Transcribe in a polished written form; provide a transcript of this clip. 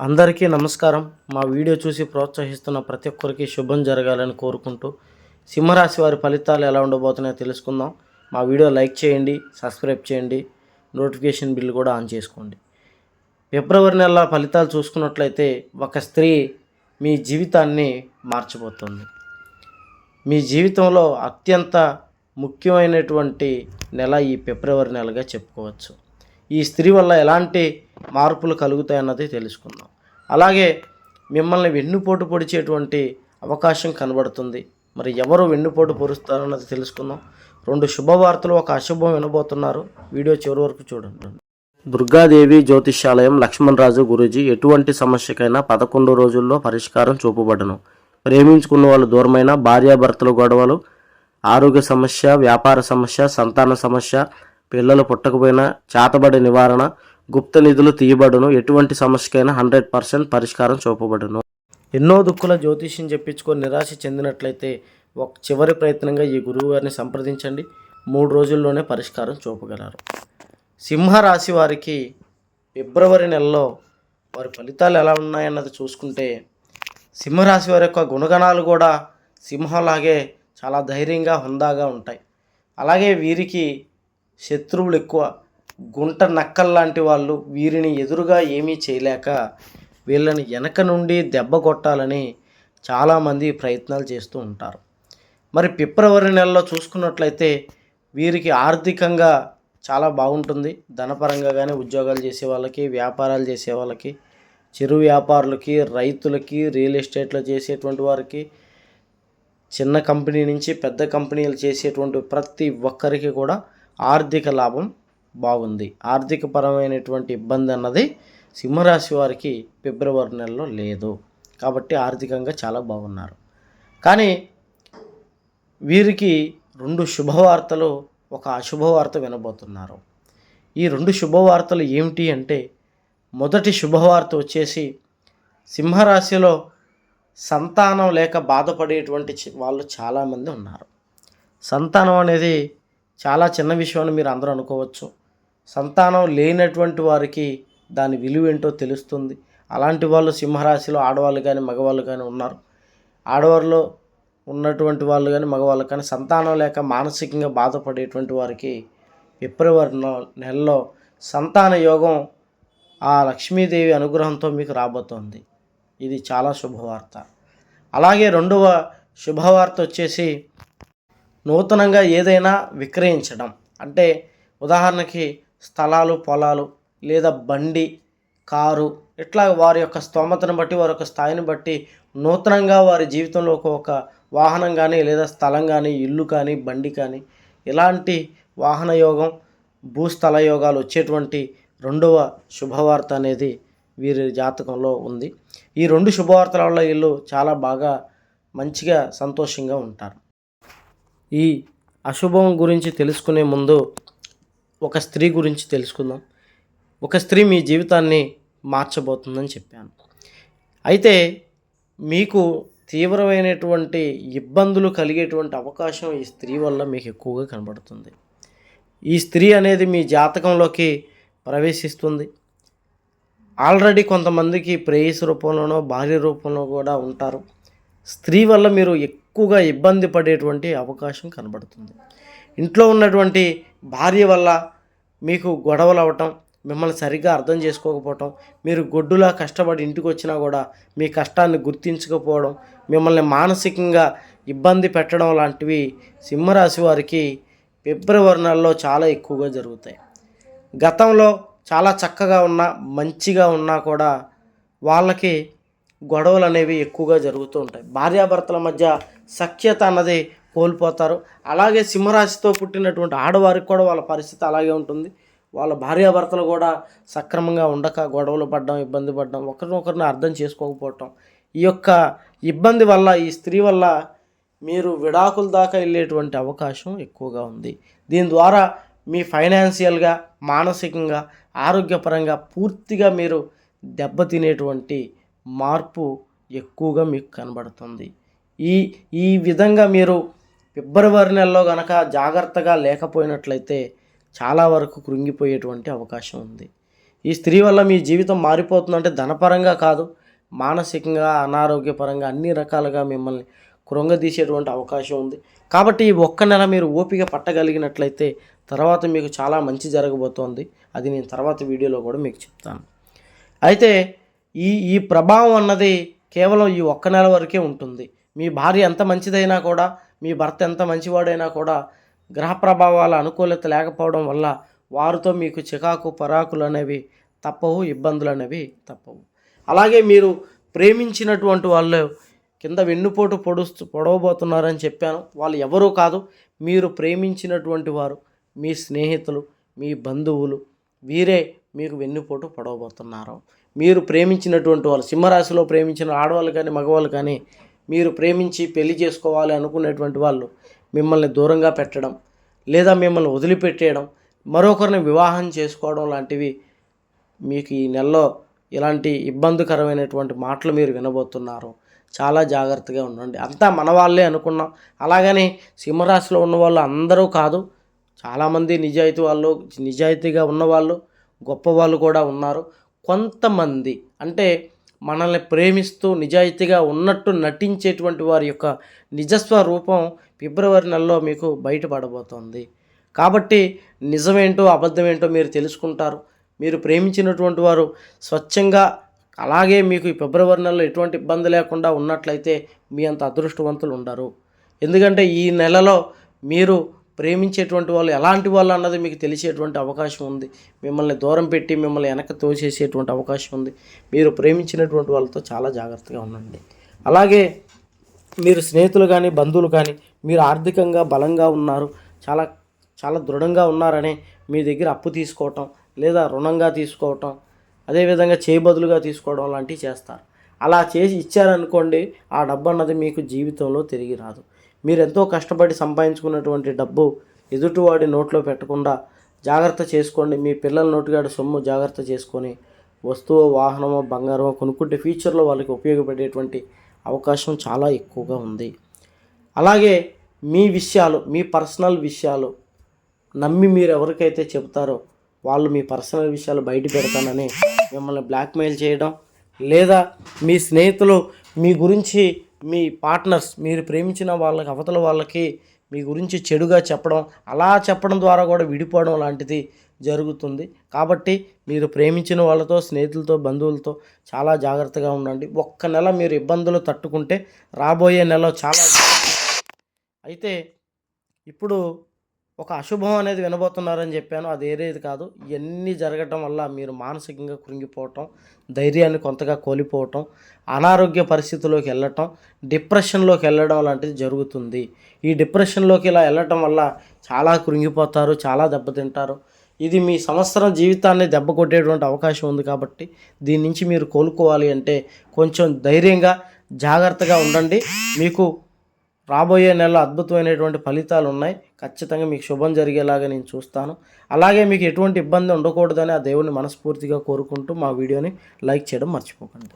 అందరికీ నమస్కారం. మా వీడియో చూసి ప్రోత్సహిస్తున్న ప్రతి ఒక్కరికి శుభం జరగాలని కోరుకుంటూ సింహరాశి వారి ఫలితాలు ఎలా ఉండబోతున్నాయో తెలుసుకుందాం. మా వీడియో లైక్ చేయండి, సబ్స్క్రైబ్ చేయండి, నోటిఫికేషన్ బిల్ కూడా ఆన్ చేసుకోండి. ఫిబ్రవరి నెల ఫలితాలు చూసుకున్నట్లయితే ఒక స్త్రీ మీ జీవితాన్ని మార్చబోతుంది. మీ జీవితంలో అత్యంత ముఖ్యమైనటువంటి నెల ఈ ఫిబ్రవరి నెలగా చెప్పుకోవచ్చు. ఈ స్త్రీ వల్ల ఎలాంటి మార్పులు కలుగుతాయన్నది తెలుసుకుందాం. అలాగే మిమ్మల్ని వెన్నుపోటు పొడిచేటువంటి అవకాశం కనబడుతుంది. మరి ఎవరు వెన్నుపోటు పొడుస్తారన్నది తెలుసుకుందాం. 2 శుభవార్తలు, ఒక అశుభం వినబోతున్నారు. వీడియో చివరి వరకు చూడండి. దుర్గాదేవి జ్యోతిష్యాలయం లక్ష్మణరాజు గురూజీ ఎటువంటి సమస్యకైనా 11 రోజుల్లో పరిష్కారం చూపబడను. ప్రేమించుకున్న వాళ్ళు దూరమైన, భార్యాభర్తల గొడవలు, ఆరోగ్య సమస్య, వ్యాపార సమస్య, సంతాన సమస్య, పిల్లలు పుట్టకపోయినా చేతబడి నివారణ, గుప్త నిధులు తీయబడును. ఎటువంటి సమస్యకైనా 100% పరిష్కారం చూపబడును. ఎన్నో దుక్కుల జ్యోతిష్యం చెప్పించుకొని నిరాశ చెందినట్లయితే ఒక చివరి ప్రయత్నంగా ఈ గురువు గారిని సంప్రదించండి. 3 రోజుల్లోనే పరిష్కారం చూపగలరు. సింహరాశి వారికి ఫిబ్రవరి నెలలో వారి ఫలితాలు ఎలా ఉన్నాయన్నది చూసుకుంటే, సింహరాశి వారి యొక్క గుణగణాలు కూడా సింహంలాగే చాలా ధైర్యంగా, హుందాగా ఉంటాయి. అలాగే వీరికి శత్రువులు ఎక్కువ. గుంట నక్కల్లాంటి వాళ్ళు వీరిని ఎదురుగా ఏమీ చేయలేక వీళ్ళని వెనక నుండి దెబ్బ కొట్టాలని చాలామంది ప్రయత్నాలు చేస్తూ ఉంటారు. మరి ఫిబ్రవరి నెలలో చూసుకున్నట్లయితే వీరికి ఆర్థికంగా చాలా బాగుంటుంది. ధనపరంగా కానీ, ఉద్యోగాలు చేసే వాళ్ళకి, వ్యాపారాలు చేసే వాళ్ళకి, చిరు వ్యాపారులకి, రైతులకి, రియల్ ఎస్టేట్లో చేసేటువంటి వారికి, చిన్న కంపెనీ నుంచి పెద్ద కంపెనీలు చేసేటువంటి ప్రతి ఒక్కరికి కూడా ఆర్థిక లాభం బాగుంది. ఆర్థిక పరమైనటువంటి ఇబ్బంది అన్నది సింహరాశి వారికి ఫిబ్రవరి నెలలో లేదు. కాబట్టి ఆర్థికంగా చాలా బాగున్నారు. కానీ వీరికి 2 శుభవార్తలు, ఒక అశుభవార్త వినబోతున్నారు. ఈ 2 శుభవార్తలు ఏమిటి అంటే, మొదటి శుభవార్త వచ్చేసి సింహరాశిలో సంతానం లేక బాధపడేటువంటి వాళ్ళు చాలామంది ఉన్నారు. సంతానం అనేది చాలా చిన్న విషయం అని మీరు అందరూ అనుకోవచ్చు. సంతానం లేనటువంటి వారికి దాని విలువ ఏంటో తెలుస్తుంది. అలాంటి వాళ్ళు సింహరాశిలో ఆడవాళ్ళు కానీ, మగవాళ్ళు కానీ ఉన్నారు. ఆడవారిలో ఉన్నటువంటి వాళ్ళు కానీ, మగవాళ్ళు కానీ సంతానం లేక మానసికంగా బాధపడేటువంటి వారికి ఫిబ్రవరి నెలలో సంతాన యోగం ఆ లక్ష్మీదేవి అనుగ్రహంతో మీకు రాబోతోంది. ఇది చాలా శుభవార్త. అలాగే రెండవ శుభవార్త వచ్చేసి నూతనంగా ఏదైనా విక్రయించడం. అంటే ఉదాహరణకి స్థలాలు, పొలాలు, లేదా బండి, కారు, ఇట్లా వారి యొక్క స్తోమతను బట్టి, వారి యొక్క స్థాయిని బట్టి నూతనంగా వారి జీవితంలో ఒక వాహనం కానీ, లేదా స్థలం కానీ, ఇల్లు కానీ, బండి కానీ, ఇలాంటి వాహన యోగం, భూస్థల యోగాలు వచ్చేటువంటి రెండవ శుభవార్త అనేది వీరి జాతకంలో ఉంది. ఈ 2 శుభవార్తల వల్ల వీళ్ళు చాలా బాగా మంచిగా సంతోషంగా ఉంటారు. ఈ అశుభం గురించి తెలుసుకునే ముందు ఒక స్త్రీ గురించి తెలుసుకుందాం. ఒక స్త్రీ మీ జీవితాన్ని మార్చబోతుందని చెప్పాను. అయితే మీకు తీవ్రమైనటువంటి ఇబ్బందులు కలిగేటువంటి అవకాశం ఈ స్త్రీ వల్ల మీకు ఎక్కువగా కనబడుతుంది. ఈ స్త్రీ అనేది మీ జాతకంలోకి ప్రవేశిస్తుంది. ఆల్రెడీ కొంతమందికి ప్రేయస్ రూపంలోనో, భార్య రూపంలో కూడా ఉంటారు. స్త్రీ వల్ల మీరు ఎక్కువగా ఇబ్బంది పడేటువంటి అవకాశం కనబడుతుంది. ఇంట్లో ఉన్నటువంటి భార్య వల్ల మీకు గొడవలు అవ్వటం, మిమ్మల్ని సరిగ్గా అర్థం చేసుకోకపోవటం, మీరు గొడ్డులా కష్టపడి ఇంటికి వచ్చినా కూడా మీ కష్టాన్ని గుర్తించకపోవడం, మిమ్మల్ని మానసికంగా ఇబ్బంది పెట్టడం లాంటివి సింహరాశి వారికి ఫిబ్రవరి నెలలో చాలా ఎక్కువగా జరుగుతాయి. గతంలో చాలా చక్కగా ఉన్నా, మంచిగా ఉన్నా కూడా వాళ్ళకి గొడవలు అనేవి ఎక్కువగా జరుగుతూ ఉంటాయి. భార్యాభర్తల మధ్య సఖ్యత అన్నది కోల్పోతారు. అలాగే సింహరాశితో పుట్టినటువంటి ఆడవారికి కూడా వాళ్ళ పరిస్థితి అలాగే ఉంటుంది. వాళ్ళ భార్యాభర్తలు కూడా సక్రమంగా ఉండక గొడవలు పడడం, ఇబ్బంది పడడం, ఒకరినొకరిని అర్థం చేసుకోకపోవటం, ఈ యొక్క ఇబ్బంది వల్ల, ఈ స్త్రీ వల్ల మీరు విడాకుల దాకా వెళ్ళేటువంటి అవకాశం ఎక్కువగా ఉంది. దీని ద్వారా మీ ఫైనాన్షియల్గా, మానసికంగా, ఆరోగ్యపరంగా పూర్తిగా మీరు దెబ్బతినేటువంటి మార్పు ఎక్కువగా మీకు కనబడుతుంది. ఈ విధంగా మీరు ఫిబ్రవరి నెలలో కనుక జాగ్రత్తగా లేకపోయినట్లయితే చాలా వరకు కృంగిపోయేటువంటి అవకాశం ఉంది. ఈ స్త్రీ వల్ల మీ జీవితం మారిపోతుందంటే ధనపరంగా కాదు, మానసికంగా, అనారోగ్యపరంగా అన్ని రకాలుగా మిమ్మల్ని కృంగదీసేటువంటి అవకాశం ఉంది. కాబట్టి ఈ ఒక్క నెల మీరు ఓపిక పట్టగలిగినట్లయితే తర్వాత మీకు చాలా మంచి జరగబోతోంది. అది నేను తర్వాత వీడియోలో కూడా మీకు చెప్తాను. అయితే ఈ ఈ ప్రభావం అన్నది కేవలం ఈ ఒక్క నెల వరకే ఉంటుంది. మీ భార్య ఎంత మంచిదైనా కూడా, మీ భర్త ఎంత మంచివాడైనా కూడా గ్రహ ప్రభావాల అనుకూలత లేకపోవడం వల్ల వారితో మీకు చికాకు పరాకులు అనేవి తప్పవు, ఇబ్బందులు అనేవి తప్పవు. అలాగే మీరు ప్రేమించినటువంటి వాళ్ళు కింద వెన్నుపోటు పొడవబోతున్నారని చెప్పాను. వాళ్ళు ఎవరూ కాదు, మీరు ప్రేమించినటువంటి వారు, మీ స్నేహితులు, మీ బంధువులు, వీరే మీకు వెన్నుపోటు పొడవబోతున్నారు. మీరు ప్రేమించినటువంటి వాళ్ళు, సింహరాశిలో ప్రేమించిన ఆడవాళ్ళు కానీ మగవాళ్ళు కానీ, మీరు ప్రేమించి పెళ్లి చేసుకోవాలి అనుకునేటువంటి వాళ్ళు మిమ్మల్ని దూరంగా పెట్టడం, లేదా మిమ్మల్ని వదిలిపెట్టేయడం, మరొకరిని వివాహం చేసుకోవడం లాంటివి మీకు ఈ నెలలో ఇలాంటి ఇబ్బందికరమైనటువంటి మాటలు మీరు వినబోతున్నారు. చాలా జాగ్రత్తగా ఉండండి. అంతా మన వాళ్ళే అనుకున్నాం. అలాగని సింహరాశిలో ఉన్నవాళ్ళు అందరూ కాదు, చాలామంది నిజాయితీగా ఉన్నవాళ్ళు, గొప్పవాళ్ళు కూడా ఉన్నారు. కొంతమంది అంటే మనల్ని ప్రేమిస్తూ నిజాయితీగా ఉన్నట్టు నటించేటువంటి వారి యొక్క నిజస్వరూపం ఫిబ్రవరి నెలలో మీకు బయటపడబోతోంది. కాబట్టి నిజమేంటో అబద్ధమేంటో మీరు తెలుసుకుంటారు. మీరు ప్రేమించినటువంటి వారు స్వచ్ఛంగా అలాగే మీకు ఈ ఫిబ్రవరి నెలలో ఎటువంటి ఇబ్బంది లేకుండా ఉన్నట్లయితే మీ అంత అదృష్టవంతులు ఉండరు. ఎందుకంటే ఈ నెలలో మీరు ప్రేమించేటువంటి వాళ్ళు ఎలాంటి వాళ్ళు అన్నది మీకు తెలిసేటువంటి అవకాశం ఉంది. మిమ్మల్ని దూరం పెట్టి మిమ్మల్ని వెనక్కి తోసేసేటువంటి అవకాశం ఉంది. మీరు ప్రేమించినటువంటి వాళ్ళతో చాలా జాగ్రత్తగా ఉండండి. అలాగే మీరు స్నేహితులు కానీ బంధువులు కానీ మీరు ఆర్థికంగా బలంగా ఉన్నారు, చాలా చాలా దృఢంగా ఉన్నారని మీ దగ్గర అప్పు తీసుకోవటం లేదా రుణంగా తీసుకోవటం, అదేవిధంగా చేయబదులుగా తీసుకోవడం లాంటివి చేస్తారు. అలా చేసి ఇచ్చారనుకోండి, ఆ డబ్బు అన్నది మీకు జీవితంలో తిరిగి రాదు. మీరు ఎంతో కష్టపడి సంపాదించుకున్నటువంటి డబ్బు ఎదుటివాడి నోట్లో పెట్టకుండా జాగ్రత్త చేసుకోండి. మీ పిల్లల నోటిగాడి సొమ్ము జాగ్రత్త చేసుకొని వస్తువు, వాహనమో, బంగారమో కొనుక్కుంటే ఫ్యూచర్లో వాళ్ళకి ఉపయోగపడేటువంటి అవకాశం చాలా ఎక్కువగా ఉంది. అలాగే మీ విషయాలు, మీ పర్సనల్ విషయాలు నమ్మి మీరు ఎవరికైతే చెబుతారో వాళ్ళు మీ పర్సనల్ విషయాలు బయట పెడతానని మిమ్మల్ని బ్లాక్మెయిల్ చేయడం, లేదా మీ స్నేహితులు మీ గురించి, మీ పార్ట్నర్స్, మీరు ప్రేమించిన వాళ్ళకి అవతల వాళ్ళకి మీ గురించి చెడుగా చెప్పడం, అలా చెప్పడం ద్వారా కూడా విడిపోవడం లాంటిది జరుగుతుంది. కాబట్టి మీరు ప్రేమించిన వాళ్ళతో, స్నేహితులతో, బంధువులతో చాలా జాగ్రత్తగా ఉండండి. ఒక్క నెల మీరు ఇబ్బందులు తట్టుకుంటే రాబోయే నెల చాలా. అయితే ఇప్పుడు ఒక అశుభం అనేది వినబోతున్నారని చెప్పాను. అది ఏరేది కాదు. ఇవన్నీ జరగటం వల్ల మీరు మానసికంగా కృంగిపోవటం, ధైర్యాన్ని కొంతగా కోల్పోవటం, అనారోగ్య పరిస్థితుల్లోకి వెళ్ళటం, డిప్రెషన్లోకి వెళ్ళడం లాంటిది జరుగుతుంది. ఈ డిప్రెషన్లోకి ఇలా వెళ్ళటం వల్ల చాలా కృంగిపోతారు, చాలా దెబ్బతింటారు. ఇది మీ సంవత్సరం జీవితాన్ని దెబ్బ కొట్టేటువంటి అవకాశం ఉంది. కాబట్టి దీని నుంచి మీరు కోలుకోవాలి అంటే కొంచెం ధైర్యంగా, జాగ్రత్తగా ఉండండి. మీకు రాబోయే నెలలో అద్భుతమైనటువంటి ఫలితాలు ఉన్నాయి. ఖచ్చితంగా మీకు శుభం జరిగేలాగా నేను చూస్తాను. అలాగే మీకు ఎటువంటి ఇబ్బంది ఉండకూడదని ఆ దేవుడిని మనస్ఫూర్తిగా కోరుకుంటూ మా వీడియోని లైక్ చేయడం మర్చిపోకండి.